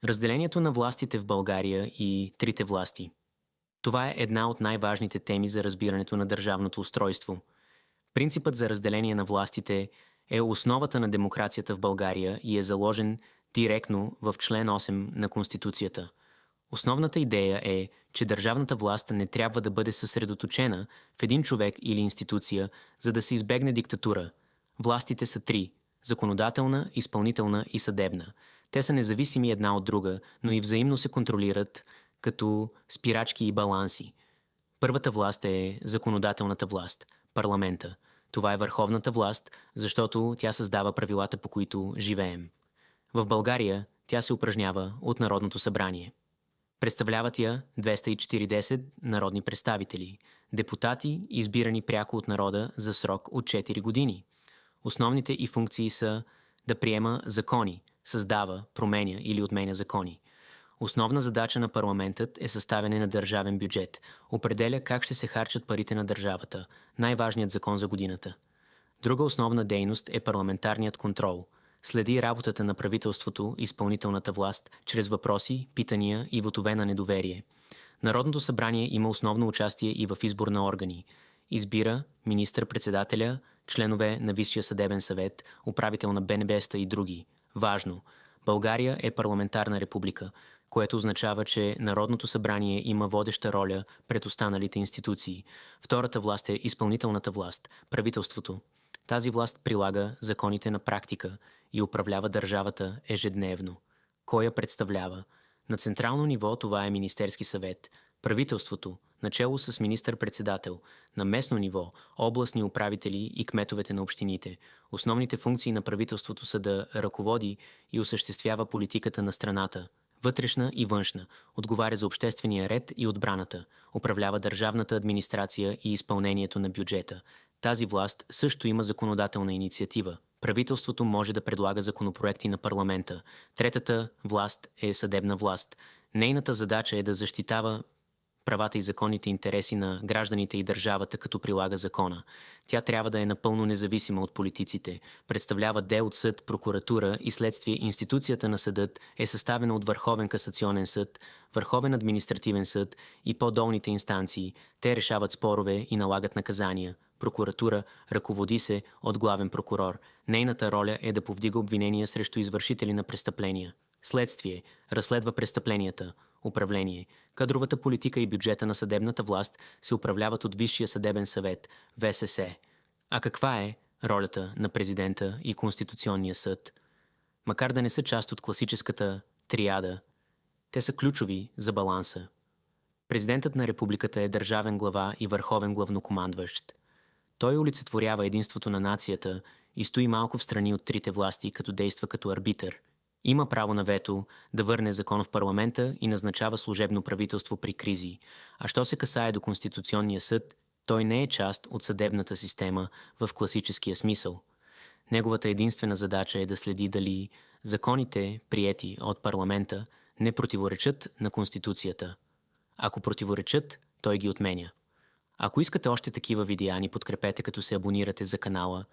Разделението на властите в България и трите власти. Това е една от най-важните теми за разбирането на държавното устройство. Принципът за разделение на властите е основата на демокрацията в България и е заложен директно в член 8 на Конституцията. Основната идея е, че държавната власт не трябва да бъде съсредоточена в един човек или институция, за да се избегне диктатура. Властите са три – законодателна, изпълнителна и съдебна. Те са независими една от друга, но и взаимно се контролират като спирачки и баланси. Първата власт е законодателната власт – парламента. Това е върховната власт, защото тя създава правилата, по които живеем. В България тя се упражнява от Народното събрание. Представляват я 240 народни представители, депутати, избирани пряко от народа за срок от 4 години. Основните й функции са да приема закони, създава, променя или отменя закони. Основна задача на парламентът е съставяне на държавен бюджет, определя как ще се харчат парите на държавата, най-важният закон за годината. Друга основна дейност е парламентарният контрол. Следи работата на правителството и изпълнителната власт чрез въпроси, питания и вотове на недоверие. Народното събрание има основно участие и в избор на органи. Избира министър-председателя, членове на Висшия съдебен съвет, управител на БНБ и други. Важно! България е парламентарна република, което означава, че Народното събрание има водеща роля пред останалите институции. Втората власт е изпълнителната власт, правителството. Тази власт прилага законите на практика и управлява държавата ежедневно. Кой я представлява? На централно ниво това е Министерски съвет, правителството, начело с министър-председател, на местно ниво, областни управители и кметовете на общините. Основните функции на правителството са да ръководи и осъществява политиката на страната, вътрешна и външна, отговаря за обществения ред и отбраната, управлява държавната администрация и изпълнението на бюджета. Тази власт също има законодателна инициатива. Правителството може да предлага законопроекти на парламента. Третата власт е съдебна власт. Нейната задача е да защитава правата и законните интереси на гражданите и държавата, като прилага закона. Тя трябва да е напълно независима от политиците, представлява дел от съд, прокуратура и следствие. Институцията на съдът е съставена от Върховен касационен съд, Върховен административен съд и по-долните инстанции. Те решават спорове и налагат наказания. Прокуратура ръководи се от главен прокурор. Нейната роля е да повдига обвинения срещу извършители на престъпления. Следствие разследва престъпленията. Управление. Кадровата политика и бюджета на съдебната власт се управляват от Висшия съдебен съвет, ВСС. А каква е ролята на президента и Конституционния съд? Макар да не са част от класическата триада, те са ключови за баланса. Президентът на републиката е държавен глава и върховен главнокомандващ. Той олицетворява единството на нацията и стои малко в страни от трите власти, като действа като арбитър. Има право на вето да върне закон в парламента и назначава служебно правителство при кризи. А що се касае до Конституционния съд, той не е част от съдебната система в класическия смисъл. Неговата единствена задача е да следи дали законите, приети от парламента, не противоречат на Конституцията. Ако противоречат, той ги отменя. Ако искате още такива видеа, ни подкрепете като се абонирате за канала